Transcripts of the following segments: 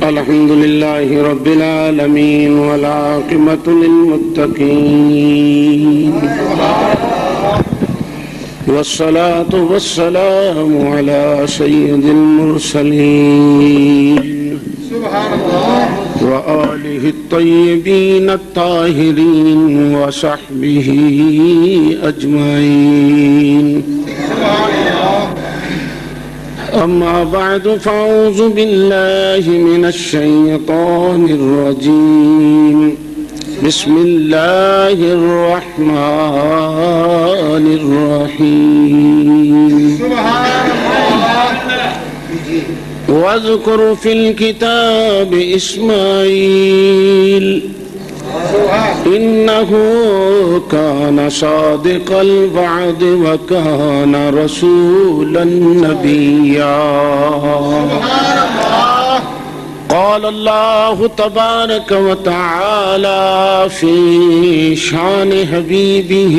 الحمد لله رب العالمين والعاقبة للمتقين والصلاة والسلام على سيد المرسلين وآله الطيبين الطاهرين وصحبه أجمعين. أما بعد فأعوذ بالله من الشيطان الرجيم. بسم الله الرحمن الرحيم. واذكر في الكتاب إسماعيل إنه كان صادق الوعد وكان رسولا نبيا. قال الله تبارك وتعالى في شان حبيبه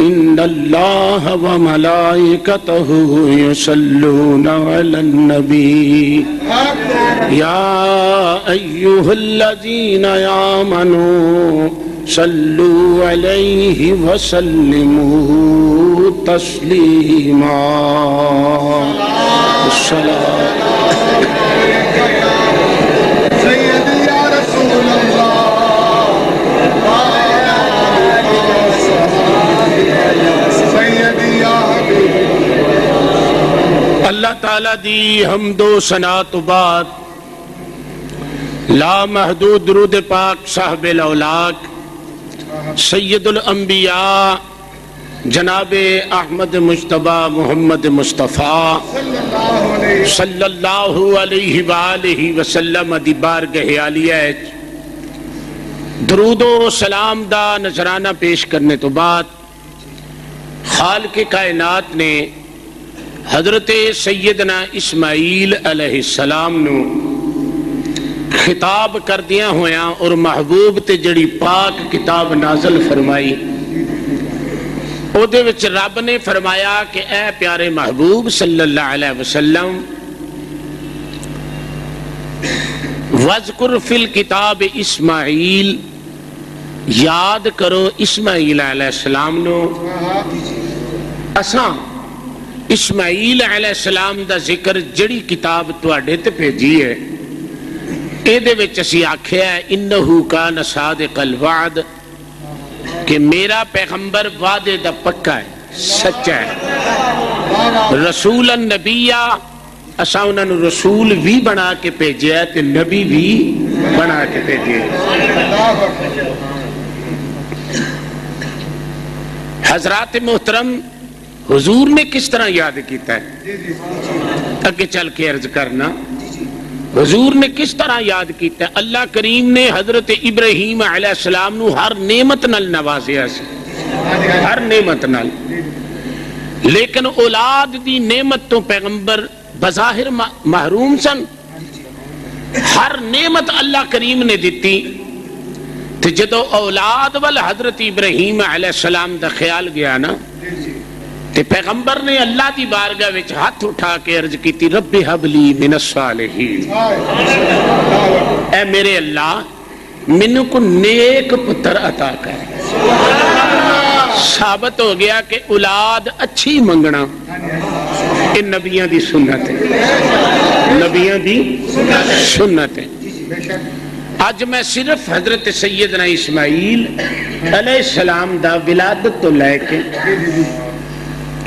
إن الله وملائكته يصلون على النبي يا أيها الذين آمنوا صلوا عليه وسلموا تسليما. الصلاة سيدي يا رسول الله. اللہ تعالیٰ دی حمد و ثنا تو بعد لا محدود درود پاک صاحب الاولاق سید الانبیاء جناب احمد مجتبی محمد مصطفیٰ صلی اللہ علیہ وآلہ وسلم دی بارگاہ عالیہ درود و سلام دا نذرانہ پیش کرنے تو بعد خالق کائنات نے حضرت سیدنا اسماعیل علیہ السلام نو خطاب کر دیا ہویا اور محبوب تے جڑی پاک کتاب نازل فرمائی او دے وچ رب نے فرمایا کہ اے پیارے محبوب صلی اللہ علیہ وسلم وَذْكُرْ فِي الْكِتَابِ اسماعیل یاد کرو اسماعیل علیہ السلام نو. اساں اسماعیل علیہ السلام دا ذکر جڑی کتاب تواڈے تے بھیجی ہے اے دے وچ اسی آکھیا ہے انہو کان صادق الوعد کہ میرا پیغمبر وعدے دا پکا ہے سچا ہے. رسول النبیہ اساں انہاں نو رسول بھی بنا کے بھیجیا ہے تے نبی بھی بنا کے بھیجیا ہے. حضرات محترم حضور نے کس طرح یاد کیتا ہے اگے چل کے عرض کرنا. حضور نے کس طرح یاد کیتا ہے. اللہ کریم نے حضرت ابراہیم علیہ السلام نو ہر نعمت نال نوازیا سی ہر نعمت نال لیکن اولاد دی نعمت تو پیغمبر بظاہر محروم سن. ہر نعمت اللہ کریم نے دیتی تے جدو اولاد وال حضرت ابراہیم علیہ السلام دا خیال گیا نا تے پیغمبر نے اللہ دی بارگاہ وچ ہاتھ اٹھا کے عرض کی تھی رب ہب لی من الصالحین. اے میرے اللہ منو کو نیک پتر عطا کر. ثابت ہو گیا کہ اولاد اچھی منگنا یہ نبیاں دی سنت ہے نبیاں دی سنت ہے. آج میں صرف حضرت سیدنا اسماعیل علیہ السلام دا ولادت تو لے کے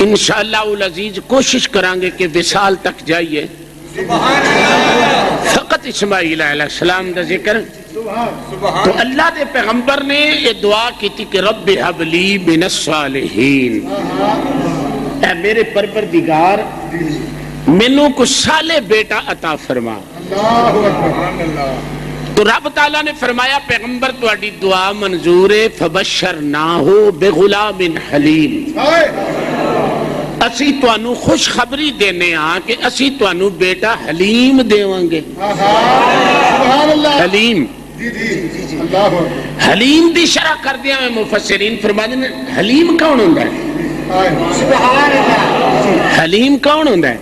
انشاءاللہ العزیز کوشش کرانگے کہ وصال تک جائیے فقط اسماعیل علیہ السلام دا ذکر. تو اللہ دے پیغمبر نے یہ دعا کی تھی کہ رب حب لی من الصالحین اے میرے پروردگار مینوں کو صالح بیٹا عطا فرما. تو رب تعالیٰ نے فرمایا پیغمبر تواڈی دعا منظور فبشرناہو بغلام حلیم. اسی توانو خوشخبری دینے ہاں کہ اسی توانو بیٹا حلیم دیوان گے. حلیم حلیم دی شرح کر دیا میں مفسرین فرما دینے حلیم کون ہوندہ ہے؟ حلیم کون ہوندہ ہے؟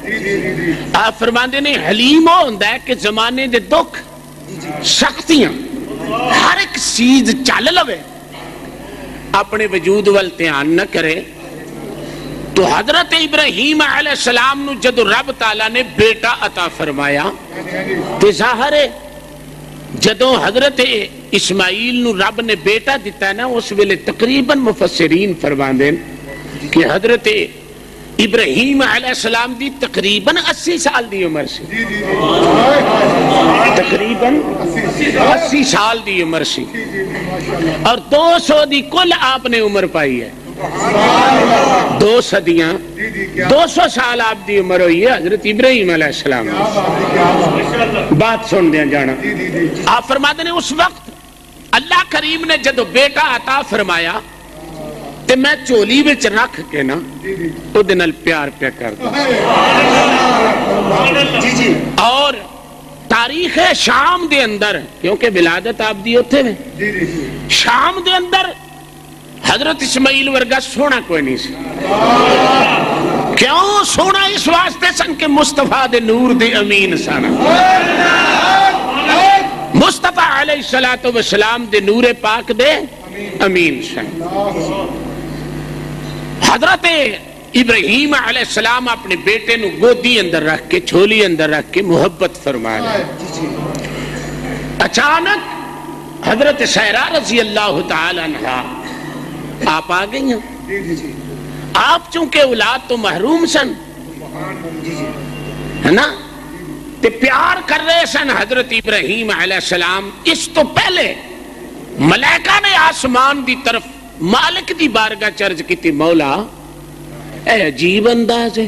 آپ فرماندے نے حلیم ہو ہوندا ہے کہ زمانے دے دکھ سختیاں ہر ایک چیز چل لوے اپنے وجود وال دھیان نہ کرے. تو حضرت ابراہیم علیہ السلام نو جدو رب تعالیٰ نے بیٹا عطا فرمایا تو ظاہر ہے جدو حضرت اسماعیل نو رب نے بیٹا دیتا ہے نا اس ویلے تقریباً مفسرین فرماندے کہ حضرت ابراہیم علیہ السلام دی تقریباً 80 سال دی عمر سی, تقریباً 80 سال دی عمر سی, اور 200 دی کل آپ نے عمر پائی ہے. 2 صدیاں 200 سال آپ دی عمر ہوئی ہے حضرت ابراہیم علیہ السلام. بات سن دیا جانا, آپ فرماتے ہیں اس وقت اللہ کریم نے جدو بیٹا عطا فرمایا تے میں چولی وچ رکھ کے نا او دے نال پیار پیا کردا. اور تاریخ شام دے اندر کیونکہ ولادت آپ دی اوتھے میں شام دے اندر حضرت اسماعیل ورگا سونا کوئی نہیں سی. کیوں سونا اس واسطے سن کہ مصطفیٰ دے نور دے امین سن. مصطفیٰ علیہ السلام دے نور پاک دے امین سن. حضرت ابراہیم علیہ السلام اپنے بیٹے نو گودی اندر رکھ کے چھولی اندر رکھ کے محبت فرمایا. اچانک حضرت سیرہ رضی اللہ تعالی عنہ آپ آ گئی ہیں. آپ چونکہ اولاد تو محروم سن ہے نا تے پیار کر رہے سن حضرت ابراہیم علیہ السلام. اس تو پہلے ملائکہ نے آسمان دی طرف مالک دی بارگاہ چرج کی تھی, مولا اے عجیب انداز ہے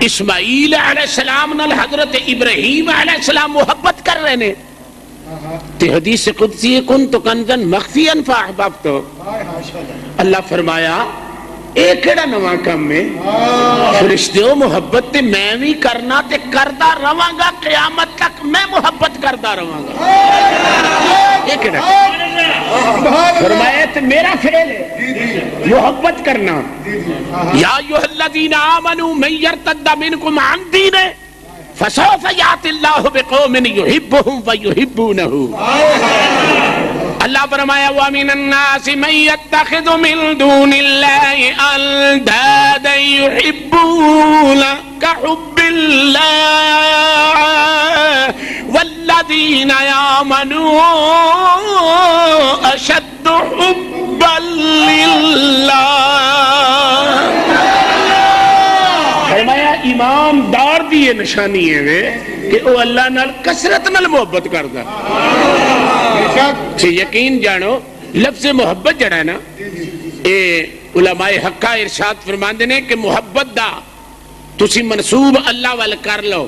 اسماعیل علیہ السلام نال حضرت ابراہیم علیہ السلام محبت کر رہے نے تے حدیث قدسی کنت کنزن مخفیا فاحببت. اللہ فرمایا اے کیڑا نواں کم ہے فرشتیو محبت تے میں بھی کرنا تے کردا رہاں گا قیامت تک میں محبت کردا رہاں گا. یہ کیڑا فرمایا تے میرا فعل ہے محبت کرنا. یا ایھا الذین آمنوا من یرتد منکم عن دینہ فسوف یأتی اللہ بقوم یحبهم ویحبونہ. اللہ فرمایا وَمِنَ النَّاسِ مَن يَتَّخِذُ مِن دُونِ اللَّهِ أَندَادًا يُحِبُّونَهُمْ كَحُبِّ اللَّهِ وَالَّذِينَ آمَنُوا أَشَدُّ حُبًّا لِلَّهِ. فرمایا ایماندار دی یہ نشانی ہے کہ وہ اللہ نال کثرت نال محبت کردا. یقین جانو لفظ محبت جڑا ہے نا اے علماء حقہ ارشاد فرماندے نے کہ محبت دا تسی منصوب اللہ وال کر لو.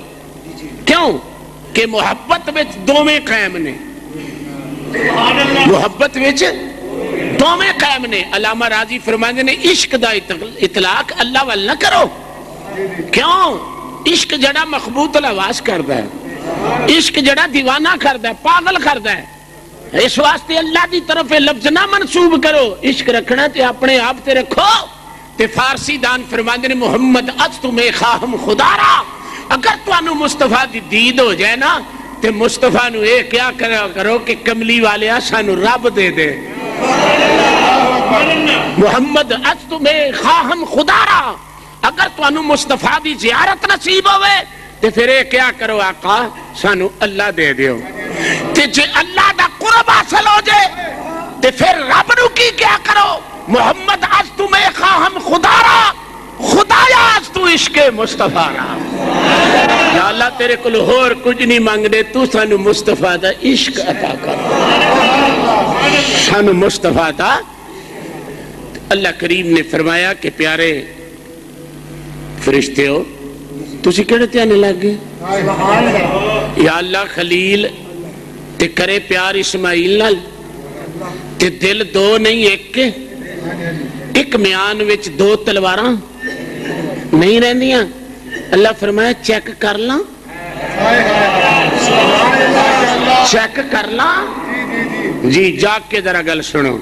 کیوں کہ محبت وچ دوویں قائم نے, محبت وچ دوویں قائم نے. علامہ راضی فرماندے نے عشق دا اطلاق اللہ وال نہ کرو. کیوں عشق جڑا مخبوط الحواس کردا ہے, عشق جڑا دیوانہ کردا ہے, پاگل کردا ہے. اس واسطے اللہ دی طرف لفظ نہ منسوب کرو. عشق رکھنا تے اپنے آپ تے رکھو. تے فارسی دان فرماندے نے محمد از تمہیں خواہم خدا را. اگر تانوں مصطفیٰ دی دید ہو جائے نا تے مصطفیٰ نو اے کیا کرو کہ کملی والے سانو رب دے دے. محمد از تمہیں خواہم خدا را. اگر تانوں مصطفیٰ دی زیارت نصیب ہوئے تے پھر اے کیا کرو آقا سانو اللہ دے دیو. تے جے اللہ دا قرب حاصل ہو جائے تے پھر رب نو کی کیا کرو. محمد از تمہیں خواہم خدا را, خدایا از تو عشق مصطفیٰ را. یا اللہ تیرے کل ہور کچھ نہیں مانگ دے, تو سانو مصطفیٰ دا عشق عطا کر, سانو مصطفیٰ دا. اللہ کریم نے فرمایا کہ پیارے فرشتے ہو تسی کہڑے تے آنے لگ گئے. یا اللہ خلیل تے کرے پیار اسماعیل نال تے دل دو نہیں ایک کے, ایک میان وچ 2 تلواراں نہیں رہندیاں. اللہ فرمایا چیک کر لاں, چیک کر لاں. جی جاگ کے ذرا گل سنو.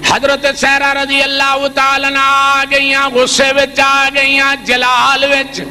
حضرت سیرہ رضی اللہ تعالیٰ عنہ آ گئیاں, غصے وچ آ گئیاں, جلال وچ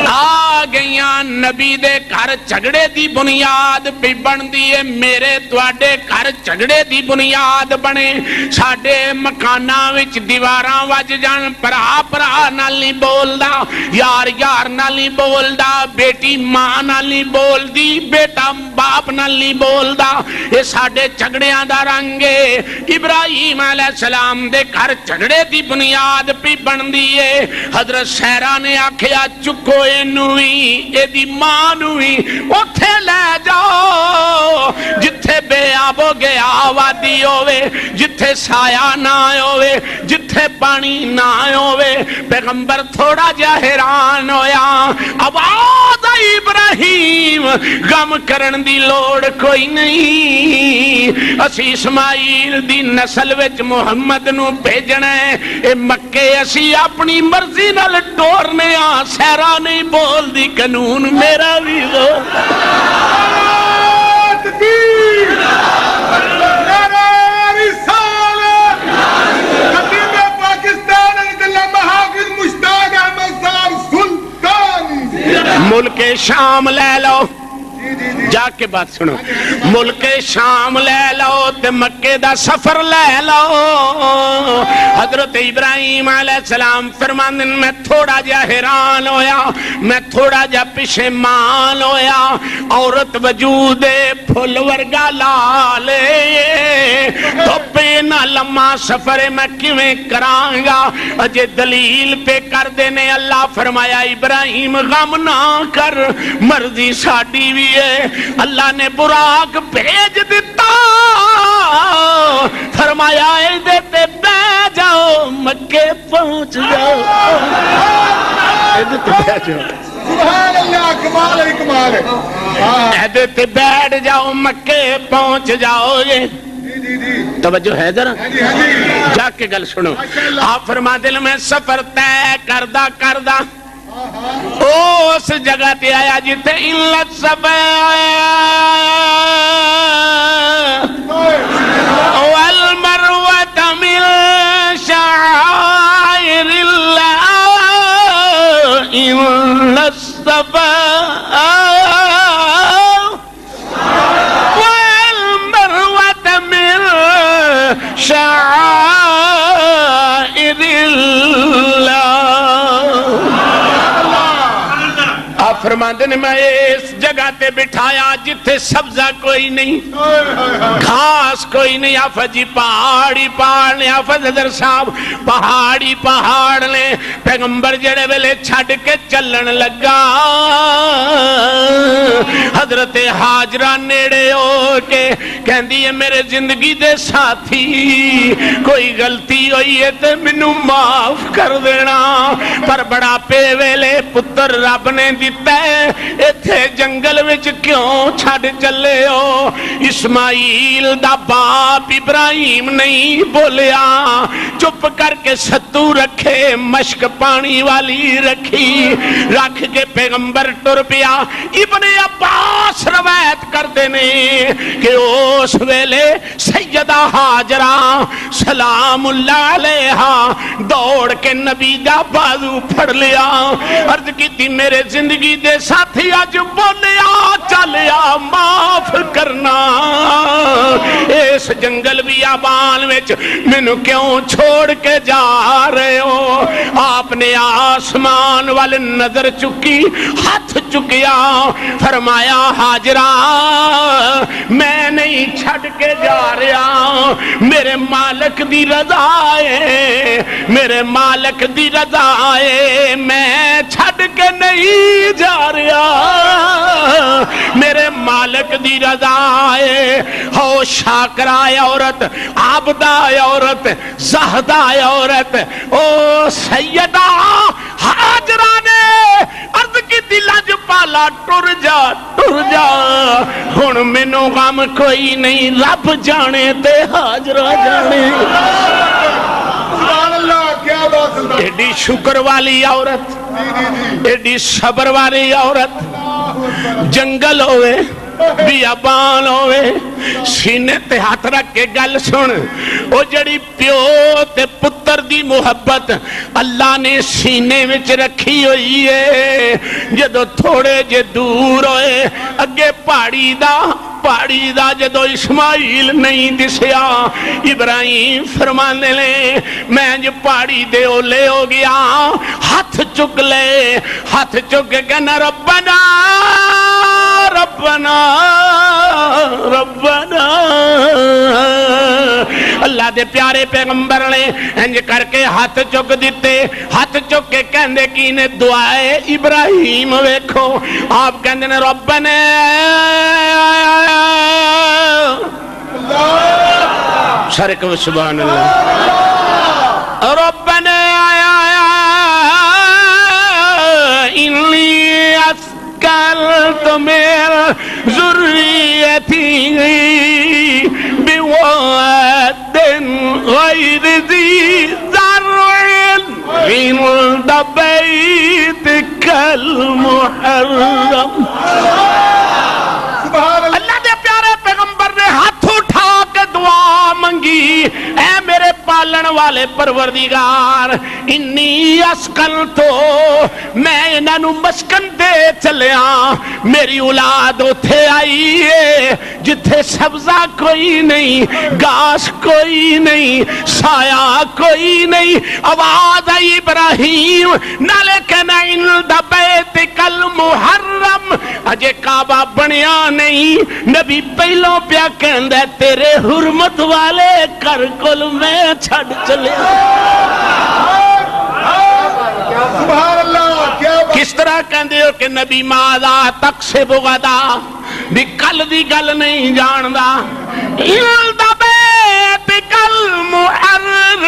آ گئیاں نبی دے گھر جھگڑے دی بنیاد بھی بن دیئے میرے تواڈے گھر جھگڑے دی بنیاد بنے ساڈے مکاناں وچ دیواراں وج جان پرا پرا نال نہیں بولدا یار یار نال نہیں بولدا بیٹی ماں نال نہیں بولدی بیٹا باپ نال نہیں بولدا یہ ساڈے جھگڑیاں دا رنگ ہے ابراہیم علیہ السلام دے گھر جھگڑے دی بنیاد بھی بن دیئے حضرت سیرا نے آکھیا چکو اینوی اے دی ماں نوی اٹھے لے جاؤ جتھے بے آب ہو گیا وادی ہوئے جتھے سایہ نہ ہوئے جتھے پانی نہ ہوئے پیغمبر تھوڑا جا حیران ہویا آواز ابراہیم غم کرن دی لوڑ کوئی نہیں اسی اسماعیل دی نسل وچ محمد نو بھیجنے اے مکے اسی اپنی مرضی نال ٹورنے آ سیرا نہیں بول دی قانون میرا بھی ہو ملک شام لے لو جا کے بات سنو ملک شام لے لو تے مکے دا سفر لے لو حضرت ابراہیم علیہ السلام فرماندن میں تھوڑا جا حیران ہویا میں تھوڑا جا پشیمان ہویا عورت وجود پھل ورگا لالے تو پینا لمحہ سفر میں کیویں کرانگا اجے دلیل پہ کر دینے اللہ فرمایا ابراہیم غم نہ کر مرضی ساڑی بھی ہے اللہ نے براق بھیج دیتا فرمایا اے دیتے بے جاؤ مکے پہنچ جاؤ اے دیتے بے جاؤ سبحان اللہ کمال ہے کمال ہے اے دیتے بیٹھ جاؤ مکے پہنچ جاؤ یہ توجہ ہے ذرا جا کے گل سنو آپ فرما دل میں سفر طے کردہ کردہ اس جگہ تے آیا جتے علت سب والمروت من شعائر اللہ علت سب والمروت من شعائر اللہ فرماندے نے میں اس جگہ تے بٹھایا جتھے سبزہ کوئی نہیں گھاس کوئی نہیں آفت جی پہاڑی پہاڑ نے آفت حضر صاحب پہاڑی پہاڑ نے پیغمبر جڑے ویلے چھڑ کے چلن لگا حضرت حاجرہ نیڑے ہو کے کہندی ہے میرے زندگی دے ساتھی کوئی غلطی ہوئی ہے تے منو معاف کر دینا پر بڑا پے ویلے پتر رب نے دیتا ایتھے جنگل وچ کیوں چھڑ چلے ہو اسماعیل دا باپ ابراہیم نہیں بولیا چپ کر کے ستو رکھے مشک پانی والی رکھی رکھ کے پیغمبر ٹر پیا ابن عباس روایت کر دینے کہ اس ویلے سیدہ حاجرہ سلام اللہ علیہا دوڑ کے نبی دا بازو پھڑ لیا عرض کی تھی میرے زندگی دے ساتھی آج بولیا چلیا معاف کرنا اس جنگل بیابان وچ مینوں کیوں چھوڑ کے جا رہے ہو آپ نے آسمان وال نظر چکی ہاتھ چکیا فرمایا حاجرہ میں نہیں چھڑ کے جا رہا میرے مالک دی رضا ہے میرے مالک دی رضا ہے میں چھڑ کے نہیں جا رہا میرے مالک دی رضا ہے ہو شاکرہ عورت عابدہ عورت زہدہ عورت او سیدہ حاجرہ نے عرض کی دلج پالا ٹر جا ہن مینوں غم کوئی نہیں رب جانے تے حاجرہ جانے سبحان اللہ کیا بات ہے ایڈی شکر والی عورت ایڈی صبر والی عورت جنگل ہوئے بیابان ہوئے سینے تے ہاتھ رکھ کے گل سن او جڑی پیو تے پتر دی دی محبت اللہ نے سینے وچ رکھی ہوئی ہے جدو تھوڑے جے دور ہوئے اگے پہاڑی دا جدو اسماعیل نہیں دسیا ابراہیم فرمانے لے میں جو پہاڑی دے اولے ہو گیا ہاتھ چک لے ہاتھ چک کے کہنا ربنا ربنا ربنا اللہ دے پیارے پیغمبر نے انج کر کے ہاتھ چک دیتے ہاتھ چک کے کہندے کی نے دعائے ابراہیم ویکھو آپ کہندے نے ربنا شرک و سبحان اللہ ربنا انی اسکلت من ذریتی بواد غیر ذی زرع عند بیتک المحرم اللہ دے پیارے پیغمبر نے ہاتھ اٹھا کے دعا منگی اے میرے پالن والے پروردگار انی اسکن تو میں انہوں مسکن دے چلیا میری اولاد اتھے آئی ہے جتھے سبزہ کوئی نہیں گاس کوئی نہیں سایہ کوئی نہیں آواز آئی ابراہیم نالے کہنا اندھ بیتک المحرم اجے کعبہ بنیا نہیں نبی پہلوں پیا کہندہ تیرے حرمت والے کر کل میں چھڑ چلے کس طرح کہندے ہو کہ نبی ماذا تقسب غدا بھی کل دی گل نہیں جاندہ اندھ بیتک المحرم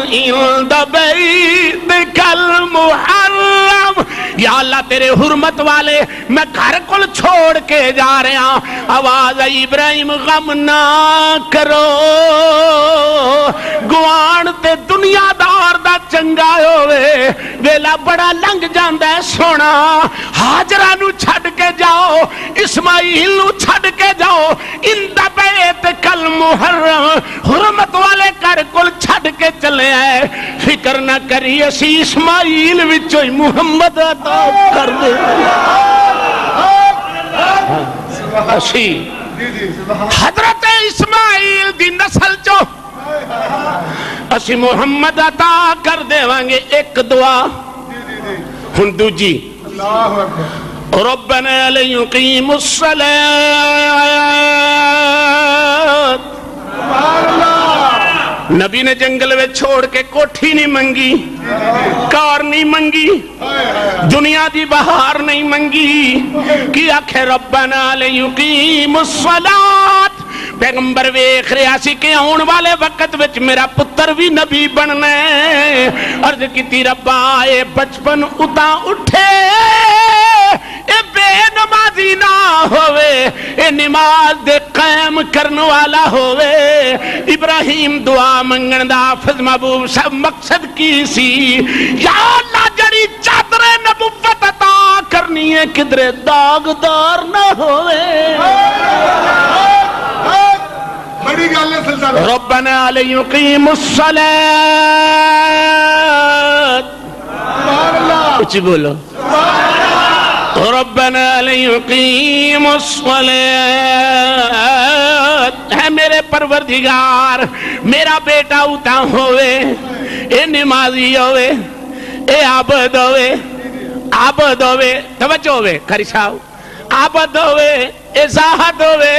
اندھ بیتک المحرم یا اللہ تیرے حرمت والے میں گھر کل چھوڑ کے جا رہے ہیں آواز آئی ابراہیم غم نہ کرو گوان تے دنیا دار دا چنگا ہوئے ویلا بڑا لنگ جاندہ ہے سونا حاجرہ نو چھڑ کے جاؤ اسماعیل نو چھڑ کے جاؤ اندھ بیتک المحرم حرمت والے گھر کل چھڑ کے چلے آئے فکر نہ کری اسی اسماعیل وچوئی محمد عطا کر دے اسی حضرت اسماعیل دی نسل چو اسی محمد عطا کر دے وانگے ایک دعا ہندو جی ربنا لیقیم الصلاة نبی نے جنگل میں چھوڑ کے کوٹھی نہیں منگی کار نہیں منگی دنیا دی بہار نہیں منگی کی آکھے ربنا لیقیم الصلاة پیغمبر ویکھ رہا سی کہ آن والے وقت وچ میرا پتر بھی نبی بننے عرض کیتی ربا اے بچپن اتا اٹھے اے بے نمازی نہ ہوئے اے نماز دے قائم کرنے والا ہوئے ابراہیم دعا منگن دا حافظ محبوب سب مقصد کی سی یا اللہ جڑی چادر نبوت عطا کرنی ہے کدرے داغدار نہ ہوئے ربنا لیقیم الصلاة کچھ بولو ربنا لیقیم الصلاة ہے میرے پروردگار میرا بیٹا اتا ہوئے اے نمازی ہوئے اے عابد ہوئے توجہ ہوئے کھری صاحب عابد ہوئے اے زاہد ہوئے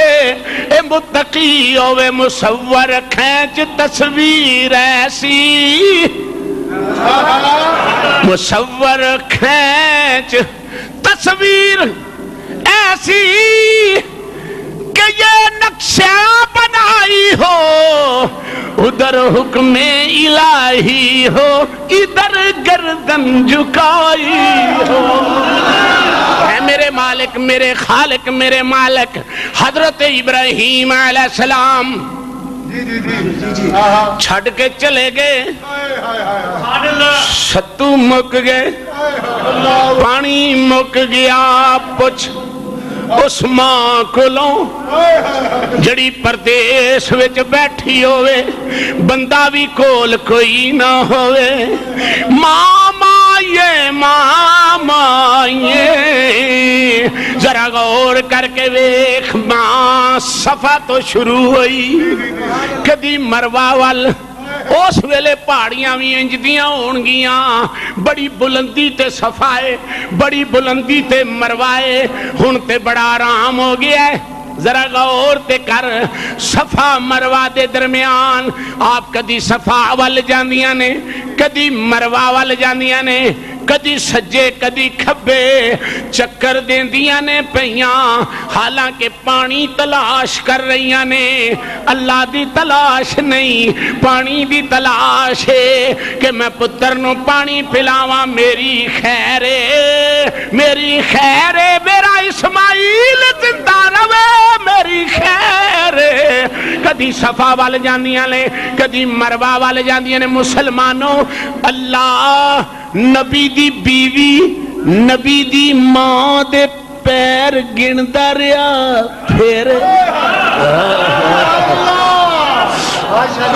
اے متقی ہوئے مصور کھینچ تصویر ایسی مصور کھینچ تصویر ایسی کہ یہ نقشہ بنائی ہو ادھر حکم الہی ہو ادھر گردن جھکائی ہو اے میرے مالک میرے خالق میرے مالک حضرت ابراہیم علیہ السلام چھڑ کے چلے گئے ستو مک گئے پانی مک گیا پچھ اس ماں کولوں جڑی پردیس وچ بیٹھی ہوئے بندہ بھی کول کوئی نہ ہوئے ماں یہ ذرا غور کر کے ویکھ ماں صفا تو شروع ہوئی کدی مروا وال اس ویلے پہاڑیاں بھی انجدیاں ہونگیاں بڑی بلندی تے صفائے بڑی بلندی تے مروائے ہن تے بڑا آرام ہو گیا ہے ذرا غور تے کر صفا مروا دے درمیان آپ کدی صفا وال جاندیاں نے کدی مروا وال جاندیاں نے کدی سجے کدی کھبے چکر دیندیاں نے پیاں حالانکہ پانی تلاش کر رہیاں نے اللہ دی تلاش نہیں پانی دی تلاش ہے کہ میں پتر نو پانی پلاواں میری خیر میرا اسماعیل زندہ رہے میری خیر کدی صفا وال جاندیاں نے کدی مروا وال جاندیاں نے مسلمانوں اللہ نبی دی بیوی نبی دی ماں دے پیر گندا رہیا پھر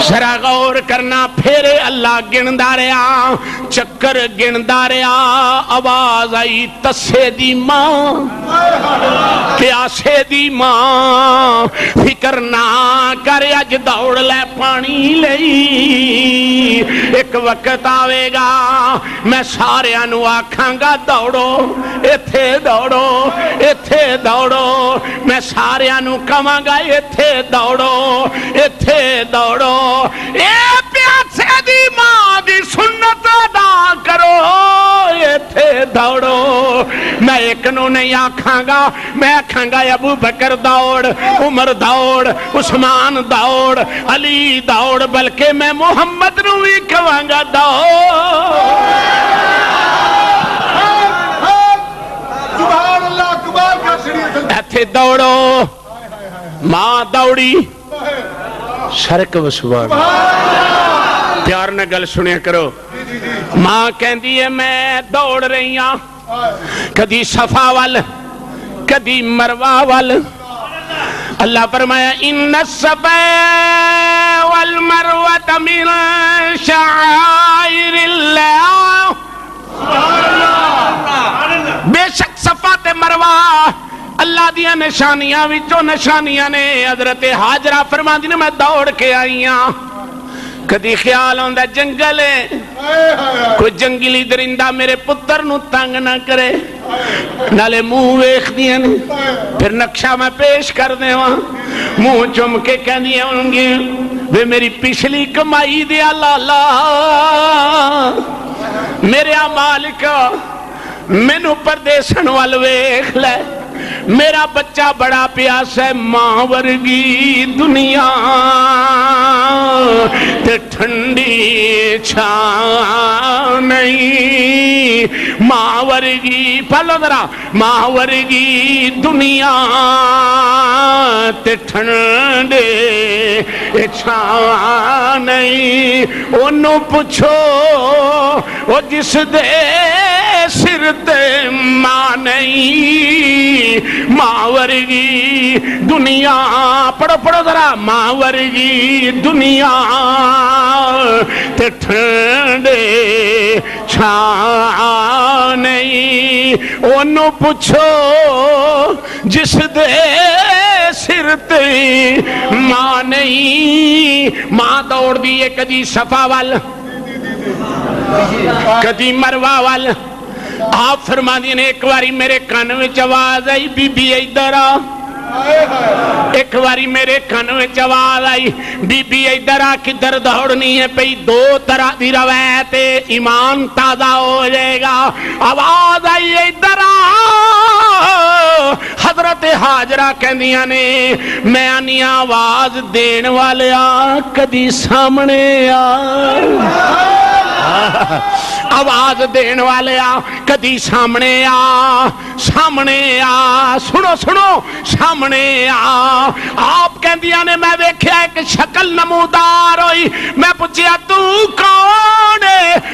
ذرا غور کرنا پھر اللہ گندا رہیا چکر گندا رہیا آواز آئی تسے دی ماں پیاسے دی ماں فکر نہ کر اج دوڑ لے پانی لئی ایک وقت آوے گا میں سارے انو آکھاں گا دوڑو ایتھے دوڑو میں سارے انو کہاں گا ایتھے دوڑو اے پیاسے دی ماں دی سنت ادا کرو ایتھے دوڑو میں ایک نو نہیں آکھاں گا میں آکھاں گا ابو بکر دوڑ عمر دوڑ عثمان دوڑ علی دوڑ بلکہ میں محمد نو بھی کہاں گا دوڑ سبحان اللہ کمال کا شریعت ایتھے دوڑو ماں دوڑی سرک و سبحان پیار نہ گل سنیا کرو ماں کہندی ہے میں دوڑ رہی ہاں کدی صفا وال کدی مروا وال اللہ فرمایا ان الصفا والمروہ من شعائر اللہ بے شک صفا تے مروا اللہ دیا نشانیاں وچوں نشانیاں نے حضرت حاجرہ فرماندی نے میں دوڑ کے آئی ہاں کدی خیال ہوندہ جنگل ہے کوئی جنگلی درندہ میرے پتر نو تنگ نہ کرے نالے منہ ویکھ دیاں نے پھر نقشہ میں پیش کر دے وہاں منہ چم کے کہہ دیاں ہوں گے وہ میری پچھلی کمائی دیا لالا میرے مالک مینو پردیسن وال ویکھ لے میرا بچہ بڑا پیاس ہے ماں ورگی دنیا تے ٹھنڈی چھاں نہیں ماں ورگی پہلو ذرا ماں ورگی دنیا تے ٹھنڈے چھاں نہیں انہوں پوچھو وہ جس دے سر تے ماں نہیں ماں ورگی دنیا پڑھو ذرا ماں ورگی دنیا تے ٹھنڈے چھاں نہیں انہوں پوچھو جس دے سر تے ماں نہیں ماں دوڑ دیئے کدی صفا وال کدی مروا وال آپ فرما دینے ایک واری میرے کان میں آواز آئی بی بی ادھر آ ایک واری میرے کان میں آواز آئی بی بی ادھر آ کدھر دوڑنی ہے پئی دو طرح دی روایت ایمان تازہ ہو جائے گا آواز آئی ادھر آ حضرت حاجرہ کہندیاں نے میں آنی آواز دین والے آ کدی سامنے آ آواز دین والے آ کدی سامنے آ سنو سامنے آ آپ کہندیاں نے میں دیکھیا ایک شکل نمودار ہوئی میں پوچھیا تو کون ہے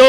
2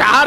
4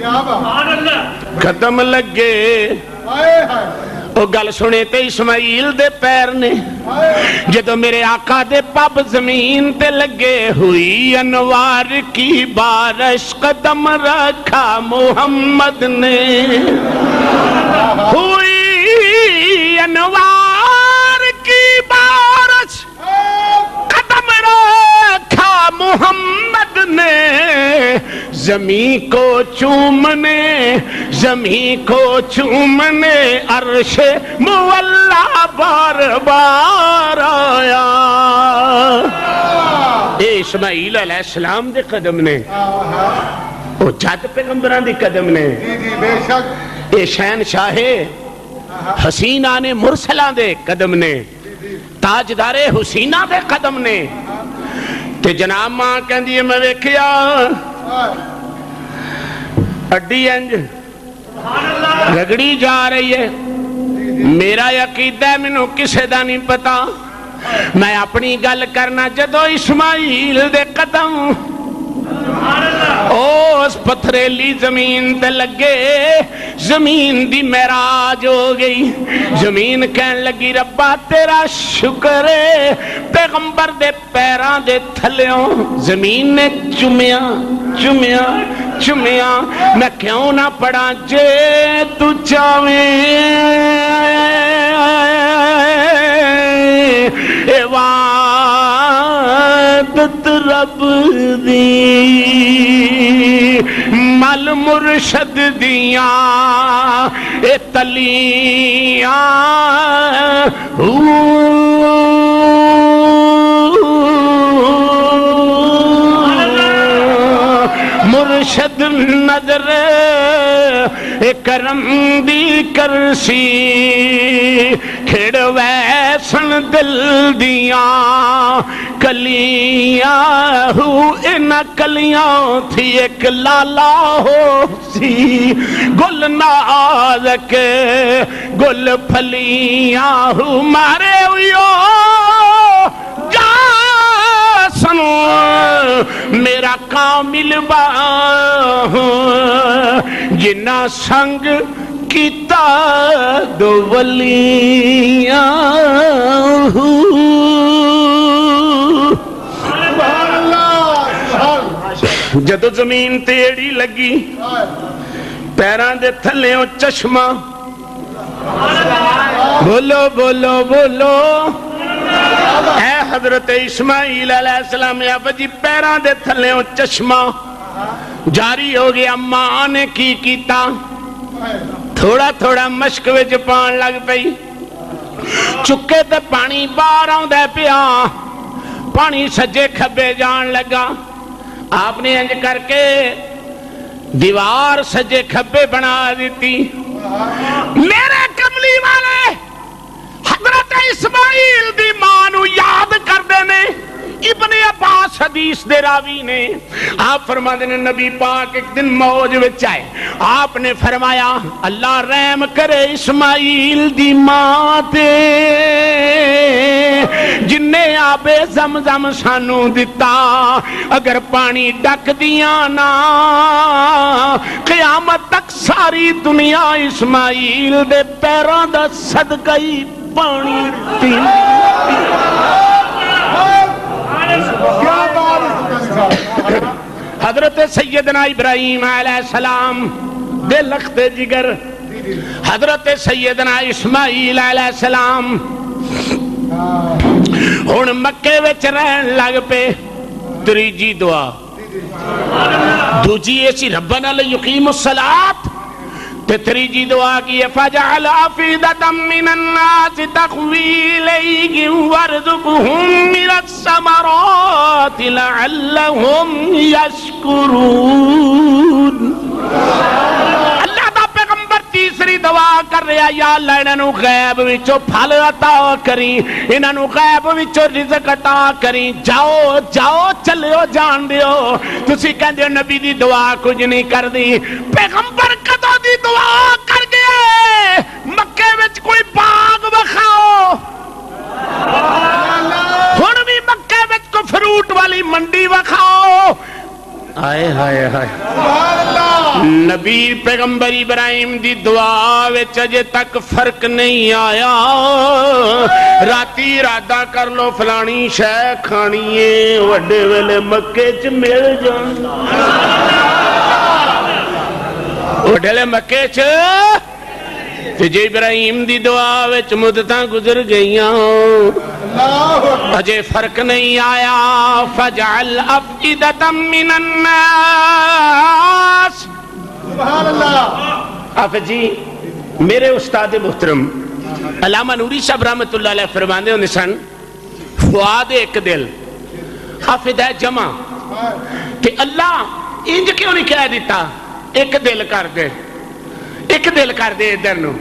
کیا بات قدم لگے ہائے ہائے وہ گل سنے تے اسماعیل دے پیر نے جدو میرے آقا دے پب زمین تے لگے ہوئی انوار کی بارش قدم رکھا محمد نے ہوئی انوار کی بارش قدم رکھا محمد نے زمین کو چومنے زمین کو چومنے عرش مولا بار بار آیا اے اسماعیل علیہ السلام دے قدم نے او جد پیغمبران دی قدم نے جی جی بے شک اے شہنشاہ حسینان مرسلان دے قدم نے تاجدار حسینہ دے قدم نے تے جناب ماں کہندی ہے میں ویکھیا اڈی انج رگڑی جا رہی ہے میرا عقیدہ ہے مینوں کسے دا نہیں پتا میں اپنی گل کرنا جدو اسماعیل دے قدم اس پتھریلی زمین تے لگے زمین دی معراج ہو گئی زمین کہن لگی ربا تیرا شکر ہے پیغمبر دے پیران دے تھلیوں زمین نے چمیا چمیا چمیا میں کیوں نہ پڑھا جے تو چاویں عبادت رب دی مل مرشد دیاں اے تلیاں مرشد نظر کرم دی کرسی کھڑ ویسن دل دیاں کلیاں ان کلیاں تھی ایک لالا ہو سی گل نازک گل پھلیاں مارے ہوئیو میرا کامل باہ جنہ سنگ کیتا دو ولیاں جدو زمین تیڑی لگی پیران دے تھلیوں چشمہ بولو بولو بولو اے حضرت اسماعیل علیہ السلام یا بجی پیران دے تھلیوں چشمہ جاری ہو گیا ماں نے کی کیتا تھوڑا تھوڑا مشک وچ پان لگ پئی چکے تے پانی باہر آؤندے پیا پانی سجے کھبے جان لگا آپ نے انج کر کے دیوار سجے کھبے بنا دیتی میرے کملی والے حضرت اسماعیل دی مانو یاد کر دینے ابن عباس حدیث دے راوی نے آپ فرما دینے نبی پاک ایک دن موج وچ آئے آپ نے فرمایا اللہ رحم کرے اسماعیل دی ماں تے جن نے آب زمزم سانو دیتا اگر پانی ڈک دیاں نا قیامت تک ساری دنیا اسماعیل دے پیران دا صدقہ ہی پانی دی حضرت سیدنا ابراہیم علیہ السلام دے لخت جگر حضرت سیدنا اسماعیل علیہ السلام ہن مکے وچ رہن لگ پے تریجی دعا دوجی ایسی ربنا لیقیم الصلاۃ تریجی دعا کی فجعل افئدۃ من الناس تهوی الیہم وارزقہم من الثمرات لعلہم یشکرون اللہ دا پیغمبر تیسری دعا کر رہا یا اللہ انہاں نو غیب وچوں پھل عطا کری انہاں نو غیب وچوں رزق عطا کری جاؤ جاؤ چلیو جان دیو تسی کہندے نبی دی دعا کچھ نہیں کردی پیغمبر کدوں دی دعا کر گئے مکے وچ کوئی باغ وکھاؤ ہن بھی مکے وچ کو فروٹ والی منڈی وکھاؤ آئے ہائے ہائے نبی پیغمبر ابراہیم دی دعا وچ اجے تک فرق نہیں آیا راتی ارادہ کر لو فلانی شے کھانی ہے وڈے ویلے مکے چ مل جان وڈے ویلے مکے چ تے جے ابراہیم دی دعا وچ مدتاں گزر گئیاں اجے فرق نہیں آیا فجعل افئدۃ من الناس سبحان اللہ حافظ جی میرے استاد محترم علامہ نوری صاحب رحمت اللہ علیہ فرماندے ہوندے سن فؤاد ایک دل حافظ ہے جمع کہ اللہ انج کیوں نہیں کہہ دیتا ایک دل کر دے ایک دل کر دے ادھر نو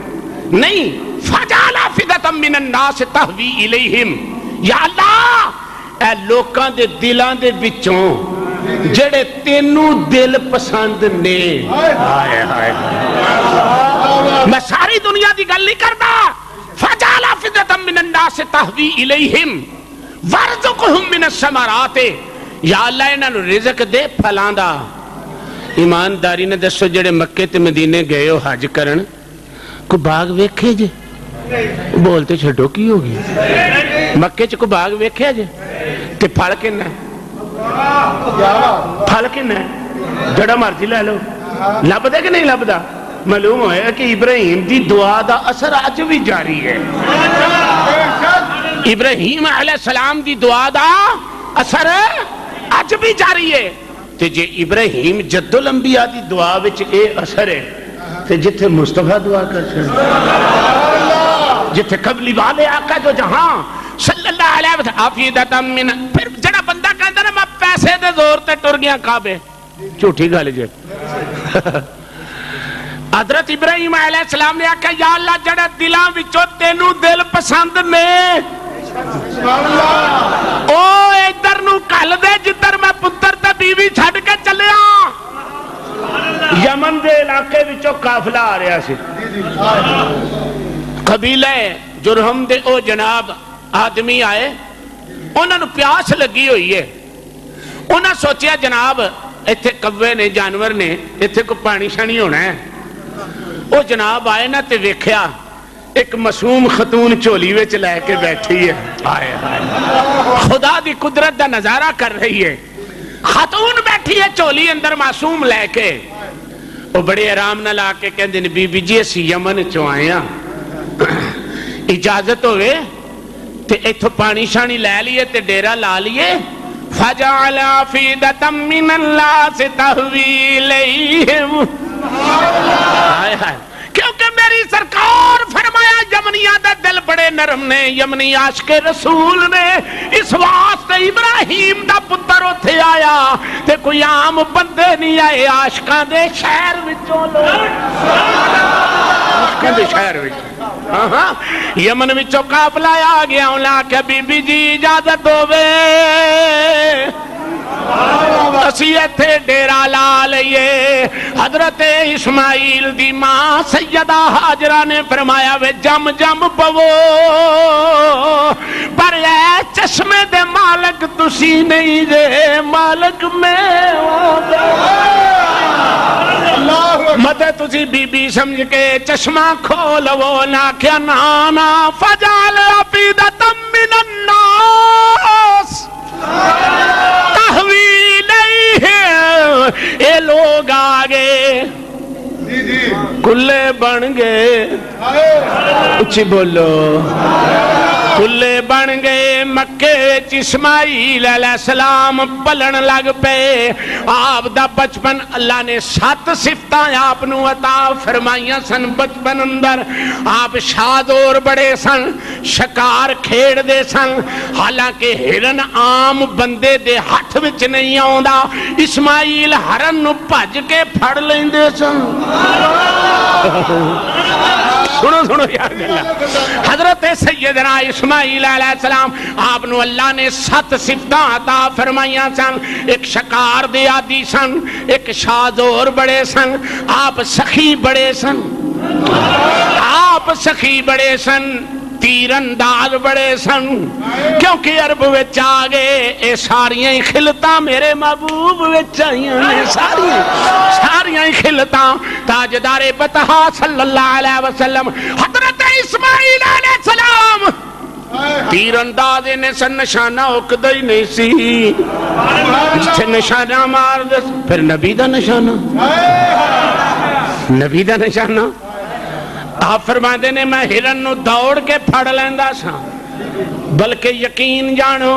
نہیں فجعل افئدۃ من الناس تہوی الیہم یا اللہ اے لوکاں دے دلاں دے وچوں جڑے تینوں دل پسند نے ہائے ہائے میں ساری دنیا دی گل نہیں کردا فجعل افئدۃ من الناس تہوی الیہم وارزقہم من الثمرات یا اللہ انہاں نوں رزق دے پھلاں دا ایمانداری نے دسو جڑے مکے تے مدینے گئے ہو حج کرن کو باغ ویکھے جے بولتے چھڈو کی ہوگی مکے چ کو باغ ویکھے جے تے پھل کنا پھل کنا جڑا مرضی لے لو لبدا کہ نہیں لبدا معلوم ہویا کہ ابراہیم دی دعا دا اثر اج بھی جاری ہے ابراہیم علیہ السلام دی دعا دا اثر اج بھی جاری ہے تے جے ابراہیم جد الانبیاء دی دعا وچ اے اثر ہے تے جتھے مصطفیٰ دعا کر چھڑ جتھے قبلی والے آقا جو جہاں صلی اللہ علیہ وسلم افئدۃ من پھر جڑا بندہ کہندا نا میں پیسے دے زور تے ٹر گیا کعبے جھوٹی گل جے حضرت ابراہیم علیہ السلام نے آکھیا یا اللہ جڑا دلاں وچوں تینوں دل پسند نے او ادھر نو کل دے جدھر میں پتر تے بیوی چھڈ کے چلیا یمن دے علاقے وچوں قافلہ آ رہا سی قبیلہ جرہم دے او جناب آدمی آئے انہاں نو پیاس لگی ہوئی ہے انہاں سوچیا جناب ایتھے کوے نے جانور نے ایتھے کو پانی شانی ہونا ہے او جناب آئے نا تے ویکھیا ایک معصوم خاتون چولی وچ لے کے بیٹھی ہے آئے خدا دی قدرت دا نظارہ کر رہی ہے خاتون بیٹھی ہے چولی اندر معصوم لے کے وہ بڑے آرام نہ لا کے کہندے نے بی بی جی اسی یمن چوں آئے ہیں اجازت ہوئے تے ایتھوں پانی شانی لے لیے تے ڈیرا لا لیے فجعل افئدۃ من الناس تہوی الیہم ہائے ہائے کیونکہ میری سرکار فرمایا یمنیاں دے دل بڑے نرم نے یمنی عاشق رسول نے اس واسطے ابراہیم دا پتر اتھے آیا تے کوئی عام بندے نہیں آئے عاشقاں دے شہر وچوں لوگ عاشقاں دے شہر وچوں یمن وچوں قافلہ آ گیا انہاں کہ بی بی جی اجازت ہووے اسی ایتھے ڈیرا لا لئیے حضرت اسماعیل دی ماں سیدہ حاجرہ نے فرمایا وے جم جم پوو پر اے چشمے دے مالک تسی نہیں دے مالک میں مدد تسی بی بی سمجھ کے چشمہ کھولو نہ کیا نانا فجعل افئدۃ من الناس تہوی نہیں اے لوگ آگے کلے بن گئے اچھی بولو کلے بن گئے مکے اسماعیل علیہ السلام پلن لگ پے آپ دا بچپن اللہ نے 7 صفتیں آپ نو عطا فرمائیاں سن بچپن اندر آپ شادور بڑے سن شکار کھیڑ دے سن حالانکہ ہرن عام بندے دے ہاتھ وچ نہیں آوندا اسماعیل ہرن نو بھج کے پھڑ لیندے سن سنو یار اللہ حضرت سیدنا اسماعیل علیہ السلام آپ نو اللہ نے 7 صفتاں عطا فرمائیاں سن ایک شکار دے عادی سن ایک شادور بڑے سن آپ سخی بڑے سن آپ سخی بڑے سن تیر انداز بڑے سن کیونکہ عرب وچ آ گئے اے ساریاں ہی خلطاں میرے محبوب وچ آئیاں نے ساریاں ہی خلطاں تاجدار بطحا صلی اللہ علیہ وسلم حضرت اسماعیل علیہ السلام تیر اندازے نے سن نشانہ اکدہ ہی نہیں سی جسے نشانہ مار دے پھر نبی دا نشانہ نبی دا نشانہ آپ فرماندے نے میں ہرن نو دوڑ کے پھڑ لیندہ سا بلکہ یقین جانو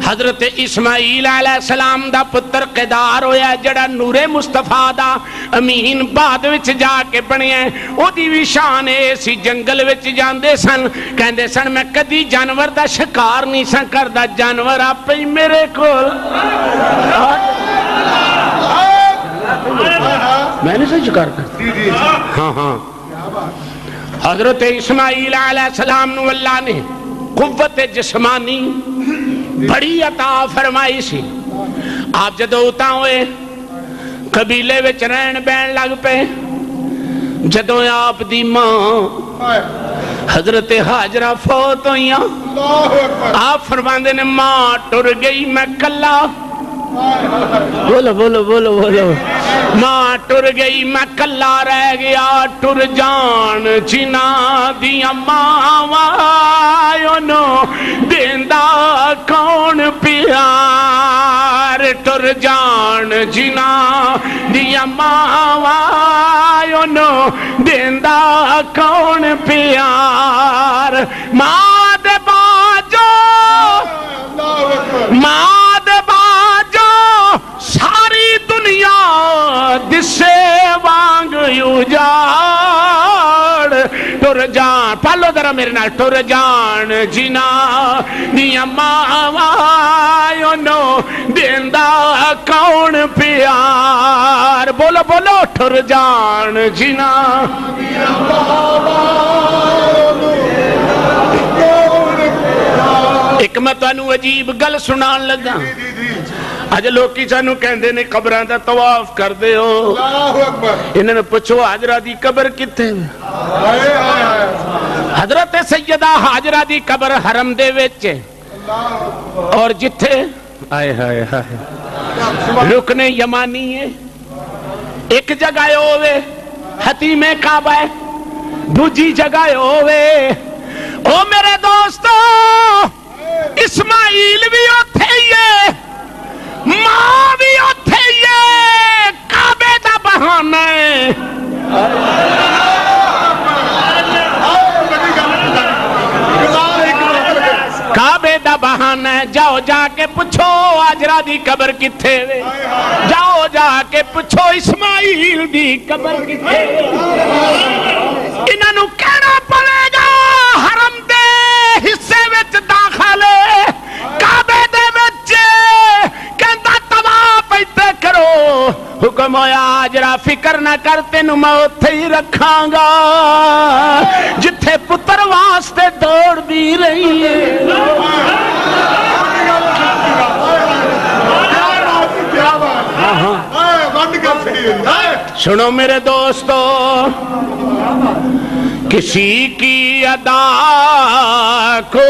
حضرت اسماعیل علیہ السلام دا پتر قدار ہویا جڑا نور مصطفیٰ دا امین بعد وچ جا کے بنیا او دی بھی شان ایسی جنگل وچ جاندے سن کہندے سن میں کدی جانور دا شکار نہیں سن کردا جانور آپ ہی میرے کول میں نے سے شکار کرتا ہاں ہاں حضرت اسماعیل علیہ السلام نو اللہ نے قوت جسمانی بڑی عطا فرمائی سی آپ جدو اتا ہوئے قبیلے وچ رہن بین لگ پے جدو آپ دی ماں حضرت حاجرہ فوت ہوئیاں آپ فرماندے نے ماں ٹر گئی میں کلا بولو بولو بولو بولو ماں ٹر گئی میں کلا رہ گیا ٹر جان جنا دیا ماں دیندہ کون پیار ٹر جان جنا دیا ماں دیندہ کون پیار ماں دے باجو ماں دے باجو ساری دنیا دسے وانگ اجاڑ ٹر جان پالو ذرا میرے نال ٹر جان جنا دیا ماں دیندہ کون پیار بولو بولو ٹر جان جنا ایک میں تانوں عجیب گل سنان لگا آج لوکی سانو کہندے نے قبران دا طواف کر دے ہو انہوں نے پوچھو حاجرہ دی قبر کتے حضرت سیدہ حاجرہ دی قبر حرم دے ویچے اور جتھے آئے ہائے ہائے رکن یمانی ہے ایک جگہ ہوئے حتیم کعبہ ہے دوجی جگہ ہوئے او میرے دوستو اسماعیل بھی اتھے ہی ماں بھی اتھے ہی کعبے دا بہانہ ہے کعبے دا بہانہ ہے جاؤ جا کے پوچھو حاجرہ دی قبر کتھے وے جاؤ جا کے پوچھو اسماعیل دی قبر کتھے انہوں کہنا پڑے گا حرم دے حصے وچ داخلے کعبے دے وچے کہندا طواف ایتھے کرو حکم ہویا حاجرہ فکر نہ کر تینوں میں اوتھے ہی رکھاں گا جتھے پتر واسطے دوڑ دی رہی ہے سنو میرے دوستو کسی کی ادا کو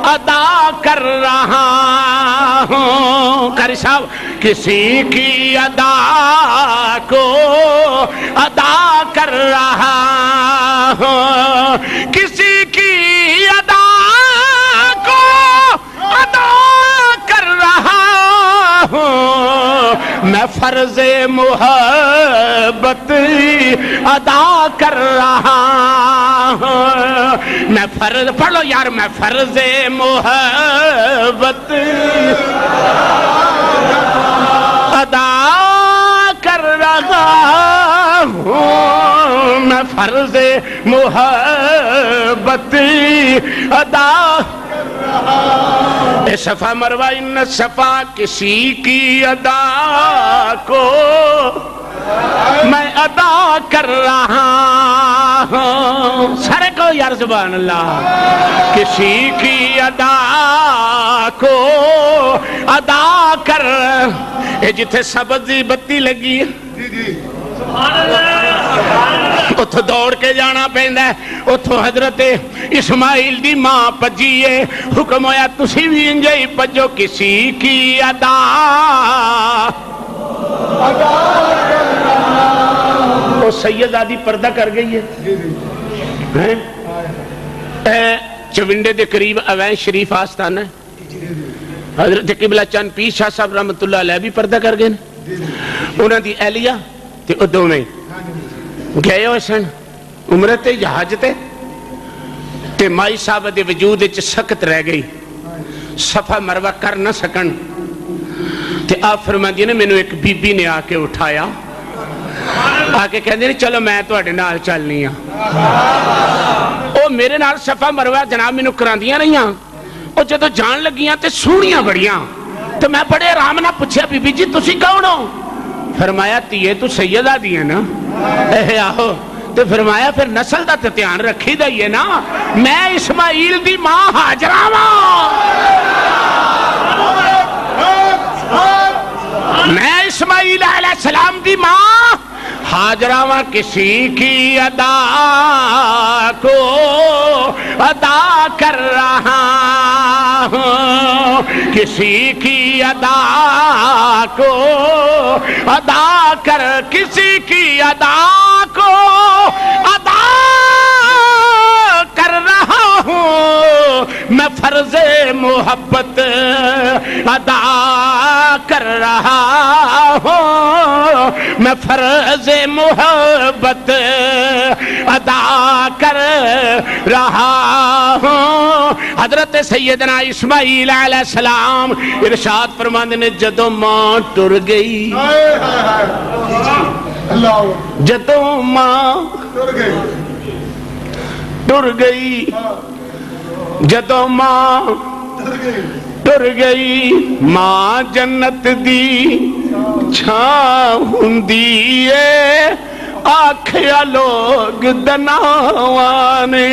ادا کر رہا ہوں قاری صاحب کسی کی ادا کو ادا کر رہا ہوں کسی کی ادا کو ادا کر رہا ہوں میں فرض محبت ادا کر رہا ہوں میں فرض پڑھ لو یار میں فرض محبت ادا کر رہا ہوں میں فرض محبت ادا اے صفا مروہ ان صفا کسی کی ادا کو میں ادا کر رہا ہوں سارے کو یار سبحان اللہ کسی کی ادا کو ادا کر اے جتھے سبزی بتی لگی اتھو دوڑ کے جانا پہندا ہے اتھو حضرت اسماعیل دی ماں پجیے حکم ہویا تسی بھی انجائی پجو کسی کی ادا وہ سید آدھی پردہ کر گئی ہے چونڈے دے قریب اوین شریف آستان ہے حضرت قبلہ چند پیر شاہ صاحب رحمت اللہ علیہ بھی پردہ کر گئے انہاں دی اہلیہ تے ادو میں گئے ہوئے سن عمرت جہاج تے مائی صاحب دے وجود وچ سخت رہ گئی صفا مروہ کر نہ سکن تے آپ فرماندی نے مینوں ایک بی بی نے آ کے اٹھایا آ کے کہندے نے چلو میں تواڈے نال چلنی ہاں او میرے نال صفا مروہ جناب مینوں کراندیاں رہیاں او جدوں جان لگیاں تے سونیاں بڑیاں تو میں بڑے آرام نہ پوچھیا بی بی جی تسی کون ہو فرمایا تیے تو سیدہ دی ہے نا اے آہو تو فرمایا پھر نسل دا تیان رکھی دائیے نا میں اسماعیل دی ماں حاجرہ میں اسماعیل علیہ السلام دی ماں حاجرہ کسی کی ادا کو ادا کر رہا ہوں کسی کی ادا کو ادا کر کسی کی ادا کو ادا کر رہا ہوں میں فرض محبت ادا کر رہا ہوں میں فرض محبت ادا کر رہا ہوں حضرت سیدنا اسماعیل علیہ السلام ارشاد فرماندے نے جدوں ماں ٹر گئی جدوں ماں ٹر گئی جدوں ماں ٹر گئی ماں جنت دی چھاں ہوندی اے آکھیا لوگ دناوانے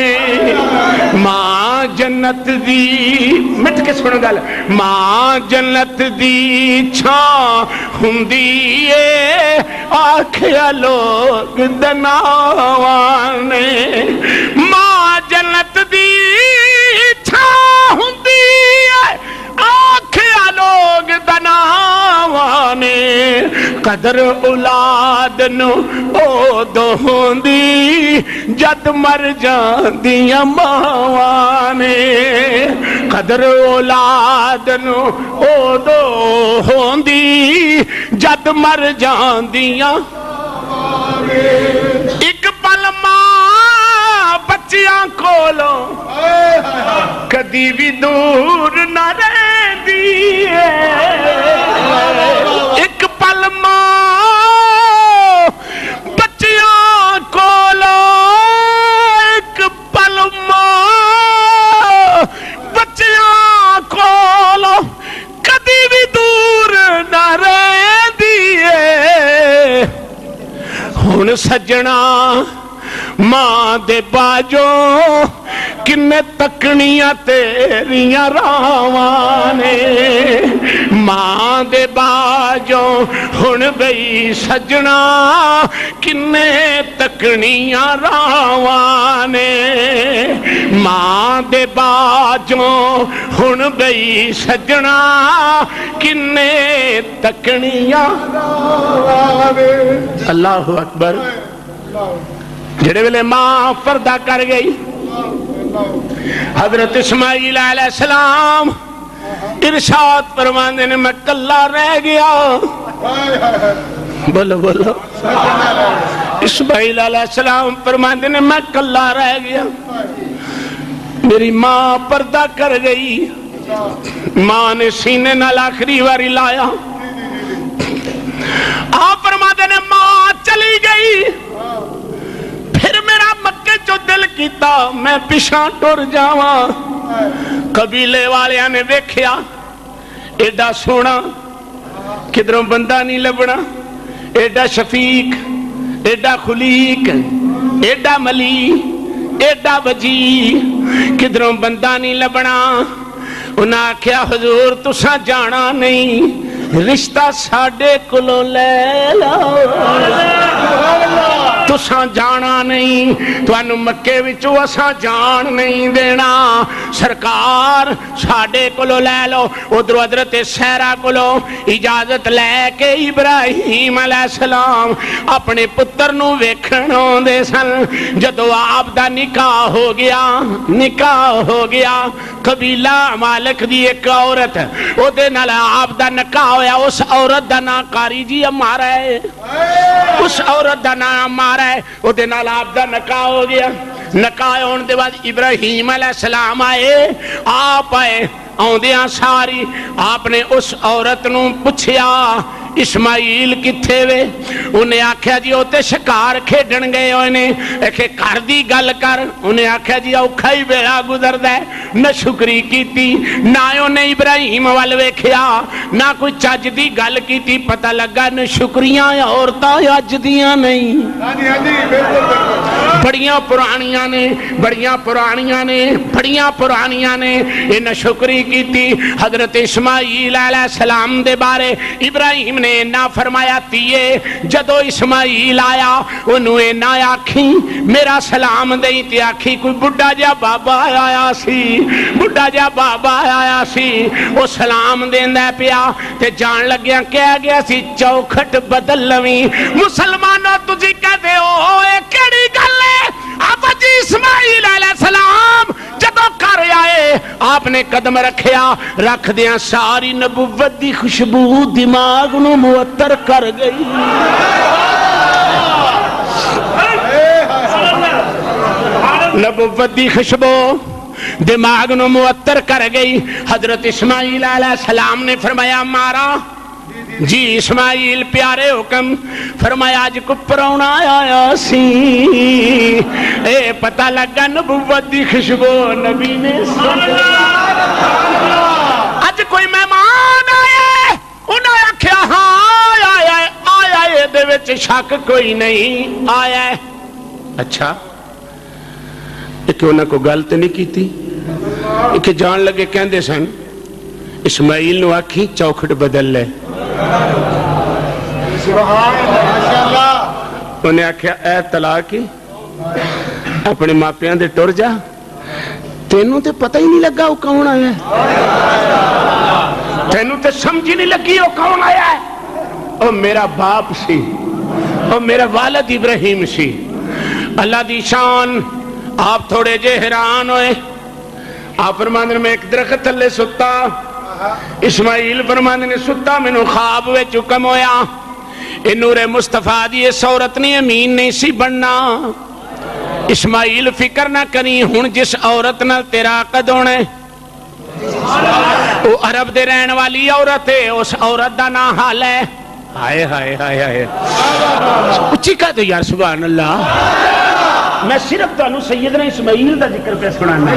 ماں جنت دی مٹ کے سن گل ماں جنت دی چھاں ہوندی اے آکھیا لوگ دناوانے ماں جنت دی چھاں ہوندی اے آکھیا لوگ دناوانے قدر اولاد نو او دو ہوندی جد مر جاندیاں ماوانے قدر اولاد نو او دو ہوندی جد مر جاندیاں ایک پل ماں بچیاں کولو کدی بھی دور نہ رہندی ایک پل ماں بچیاں کولو ایک پل ماں بچیاں کولو کدی بھی دور نہ رہندی ہن سجنا ماں دے باجو کنے تکنیاں تیریاں راوانے ماں دے باجو ہن بئی سجنا کنے تکنیاں راوانے ماں دے باجو ہن بئی سجنا کنے تکنیاں راوانے اللہ اکبر جڑے ویلے ماں پردہ کر گئی حضرت اسماعیل علیہ السلام ارشاد فرماندے نے میں کلا رہ گیا بولو بولو اسماعیل علیہ السلام فرماندے نے میں کلا رہ گیا میری ماں پردہ کر گئی ماں نے سینے نال آخری واری لایا آپ فرماندے نے ماں چلی گئی پھر میرا مکے چو دل کیتا میں پیچھے ٹر جاواں قبیلے والیاں نے ویکھیا ایڈا سونا کدھروں بندہ نہیں لبنا ایڈا شفیق ایڈا خلیق ایڈا ملی ایڈا وجی کدھروں بندہ نہیں لبنا انہاں آکھیا حضور تساں جانا نہیں رشتہ ساڈے کولوں لے لو تساں جانا نہیں، تانوں مکے وچوں اساں جان نہیں دینا، سرکار ساڈے کولو لے لو۔ ادھر حضرت سیرا کولو اجازت لے کے ابراہیم علیہ السلام اپنے پتر نو ویکھن آندے سن۔ جدو آپ دا نکاح ہو گیا قبیلہ مالک دی ایک عورت او دے نال آپ دا نکاح ہویا، اس عورت دا نام قاری جی امارا ہے، اس عورت دا نام امارا ہے، او دے نال آپ دا نکاح ہو گیا۔ نکاح ہونے دے بعد ابراہیم علیہ السلام آئے، آپ آئے آندیاں ساری آپ نے اس عورت نو پوچھیا اسماعیل کتھے وے؟ انہیں آکھیا جی وہ تے شکار کھیڈن گئے ہوئے، کہ کر دی گل کر۔ انہیں آکھیا جی اوکھا ہی ویلا گزردا ہے، نہ شکری کیتی، نہ انہیں ابراہیم وال ویکھیا، نہ کوئی چج دی گل کیتی۔ پتہ لگا نہ شکریاں عورتاں اج دیاں نہیں، بڑیاں پرانیاں نے، بڑیاں پرانیاں نے انہیں شکری کیتی۔ حضرت اسماعیل علیہ السلام دے بارے ابراہیم نے نہ فرمایا تیے جدو اسماعیل آیا انہوں نے نہ آکھی میرا سلام دیں تے آکھی کوئی بڑھا جا بابا آیا سی وہ سلام دیندہ پیا تے جان لگیا کہہ گیا سی چوکھٹ بدل لویں۔ مسلمانوں تجھے کہتے ہو اے کیڑی گل ہے؟ اب جی اسماعیل علیہ السلام جدو کر آئے آپ نے قدم رکھیا، رکھ دیا ساری نبوت دی خوشبو دماغ نو معطر کر گئی۔ نبوت دی خوشبو دماغ نو معطر کر گئی۔ حضرت اسماعیل علیہ السلام نے فرمایا مارا جی اسماعیل پیارے حکم، فرمایا آج کو پرونا آیا سی، اے پتہ لگا نبوت دی خوشبو نبی نے آج کوئی مہمان آیا، انہوں نے آکھیا ہاں آیا ہے دے وچ شک کوئی نہیں آیا ہے۔ اچھا ایک انہوں کو غلط نہیں کیتی، ایک جان لگے کہندے سن اسماعیل نو آکھی چوکھٹ بدل لے، انہیں آکھیا اے طلاق اپنے ماپیاں دے ٹر جا، تینوں تے پتہ ہی نہیں لگا وہ کون آیا ہے، تینوں تے سمجھی نہیں لگی وہ کون آیا ہے، او میرا باپ سی، او میرا والد ابراہیم سی۔ اللہ دی شان آپ تھوڑے جے حیران ہوئے، آپ فرماندے میں ایک درخت تھلے ستا، اسماعیل فرماندے نے ستا میں نو خواب وے چکم ہویا، اے نور مصطفیٰ دی اس عورت نے امین نہیں سی بننا۔ اسماعیل فکر نہ کری ہن جس عورت نہ تیرا عقد ہونے وہ عرب دے رہن والی عورت ہے، اس عورت دا نا حال ہے ہائے ہائے ہائے ہائے اچھی کہا تو یار سبحان اللہ، میں صرف تو سیدنا اسماعیل دا ذکر پہ سنانا،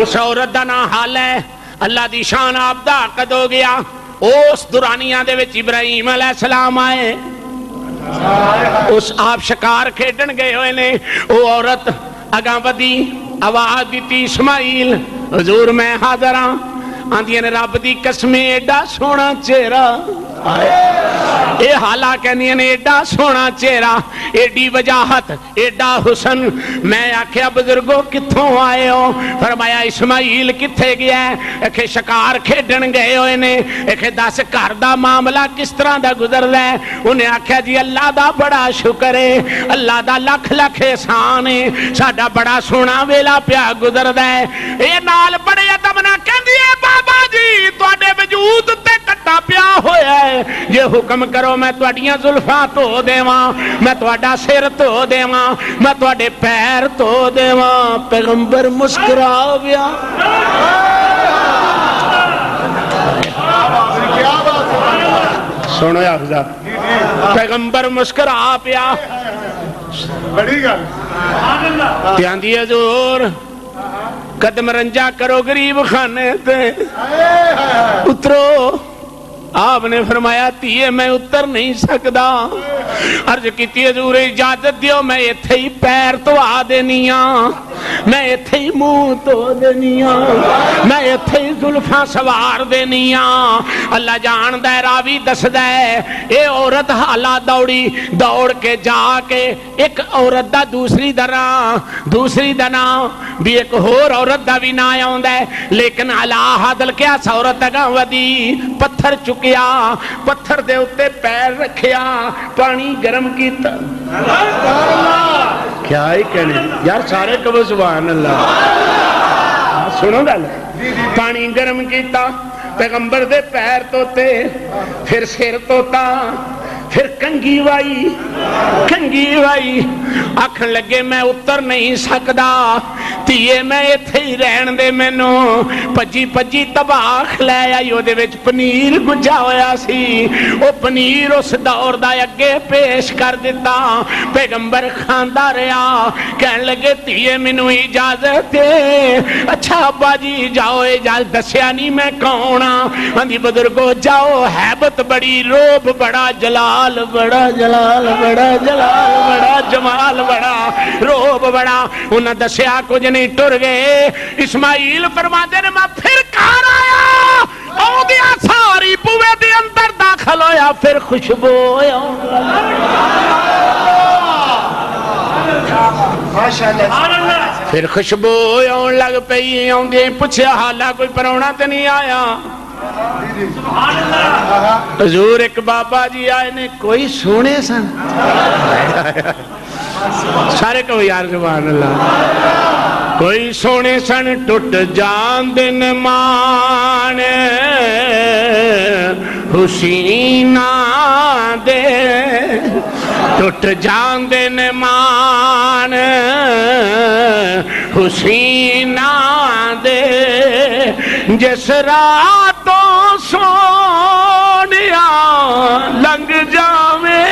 اس عورت دا نا حال ہے، اللہ دی شان آپ دا عقد ہو گیا۔ اس دورانیاں دے وچ ابراہیم علیہ السلام آئے، اس آپ شکار کھیڈن گئے ہوئے نے، وہ عورت اگاں ودی آواز دیتی اسماعیل حضور میں حاضر ہاں، آندیاں نے رب دی قسمیں ایڈا سونا چہرہ، اے حالا کہنی نے ایڈا سونا چہرہ، ایڈی وجاہت، ایڈا حسن۔ میں آکھیا بزرگوں کتھوں آئے ہو؟ فرمایا اسماعیل کتھے گیا ہے؟ کہ شکار کھیڈن گئے ہوئے نے، کہ دس گھر دا معاملہ کس طرح دا گزر رہا ہے؟ انہیں آکھیا جی اللہ دا بڑا شکر ہے، اللہ دا لکھ لکھ احسان ہے، ساڈا بڑا سونا ویلا پیا گزر رہا ہے۔ اے نال بڑے ادب نہ کہندی ہے بابا جی تواڈے وجود تے کٹا پیا ہویا ہے، جے حکم کرو میں تواڈیاں زلفاں تو دیواں، میں تواڈا سر تو دیواں، میں تواڈے پیر تو دیواں۔ پیغمبر مسکرا گیا، سنو یا حضرت، پیغمبر مسکرا پیا، بڑی گل دھیان دی حضور قدم رنجا کرو غریب خانے تے اترو۔ آپ نے فرمایا تیے میں اتر نہیں سکدا، عرض کیتی حضور اجازت دیو میں ایتھے ہی پیر تو آ دینیاں۔ میں ایتھے ہی منہ تو دینیاں میں ایتھے ہی زلفاں سوار دینیاں اللہ جان دے راوی دس دے اے عورت حالا دوڑی دوڑ کے جا کے ایک عورت دا دوسری دنا بھی ایک ہور عورت دا بھی نہ آؤں دے لیکن اللہ حدل کیا سورت اگاں ودی پتھر چکیا پتھر دے اتے پیر رکھیا پانی گرم کیتا کیا ہی کہنے یار سارے کبھو سبحان اللہ سنو گا پانی گرم کیتا پیغمبر دے پیر توتے پھر سر توتا پھر کنگی وائی آکھن لگے میں اتر نہیں سکدا تیے میں ایتھے ہی رہن دے مینو پجی تباخ لے آئی او دے وچ پنیر گجا ہویا سی او پنیر اس دور دا اگے پیش کر دیتا پیغمبر کھاندا رہیا کہن لگے تیے مینو اجازت دے اچھا ابا جی جاؤ اجازت دسیا نہیں میں کون ہاں بزرگو جاؤ ہیبت بڑی روب بڑا جلال بڑا جمال بڑا روب بڑا انہاں دسیا کچھ نہیں ٹر گئے اسماعیل فرماتے نے میں پھر کھار آیا او دیا ساری بوے دی اندر داخل ہویا پھر خوشبو پھر خوشبو آن لگ پئی آؤں پوچھیا حالا کوئی پرونا تے نہیں آیا حضور ایک بابا جی آئے نے کوئی سونے سن سارے کہو یار سبحان اللہ کوئی سونے سن ٹوٹ جان دن مان حسینہ دے ٹوٹ جان دن مان حسینہ دے جس راتوں سونیا لنگ جاوے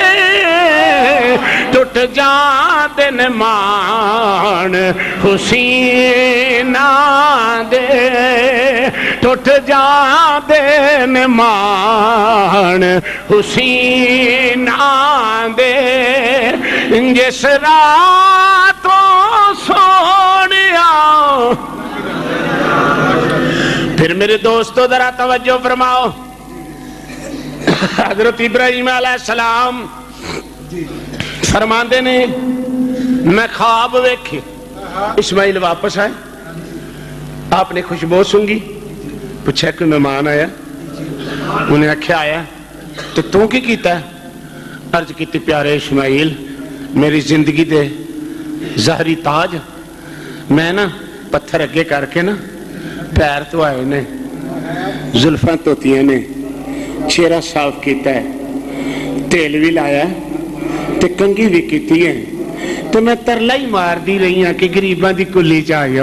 ٹوٹ جان دن مان حسینہ دے ٹوٹ جان دن مان حسینہ دے جس راتوں سونیا پھر میرے دوستو ذرا توجہ فرماؤ حضرت ابراہیم علیہ السلام فرماندے نے میں خواب ویکھی اسماعیل واپس آئے آپ نے خوشبو سنگی پوچھا کوئی مہمان آیا انہیں آکھیا آیا تو تو کی کیتا ہے عرض کیتی پیارے اسماعیل میری زندگی دے ظاہری تاج میں نا پتھر اگے کر کے نا پیر تو آئے نے زلفاں توتیاں نے چہرہ صاف کیتا ہے تیل بھی لایا تے کنگھی بھی کیتی ہے تو میں ترلا ہی مار دی رہی ہاں کہ گریباں دی کلی چاہیے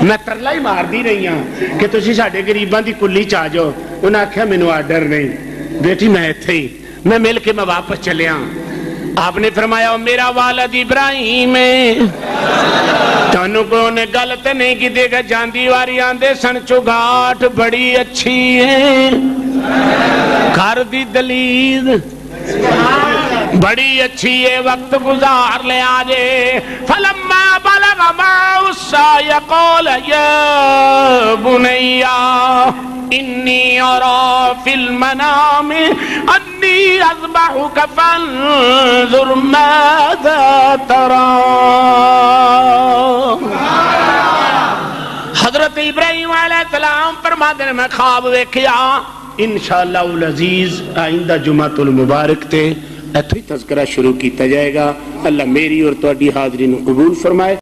میں ترلا ہی مار دی رہی ہاں کہ تسی ساڑھے گریباں دی کلی چاہ جاؤ انہاں کہا میں نو آڈر نہیں بیٹی میں تھے ہی میں مل کے میں واپس چلے ہاں آپ نے فرمایا میرا والد ابراہیم تانوں کو نے غلط نہیں کی دے گا جاندی واری آندے سن چگاٹ بڑی اچھی ہے گھر دی دلید بڑی اچھی ہے وقت گزار لے آجے فلما بلغ معه السعي قال يا بني إني أرى في المنام أني أذبحك فانظر ماذا ترى حضرت ابراہیم علیہ السلام فرماتے ہیں میں خواب ویکھیا انشاءاللہ العزیز آئندہ جمعۃ المبارک تے ایتھے تذکرہ شروع کیتا جائے گا اللہ میری اور تہاڈی حاضری نو قبول فرمائے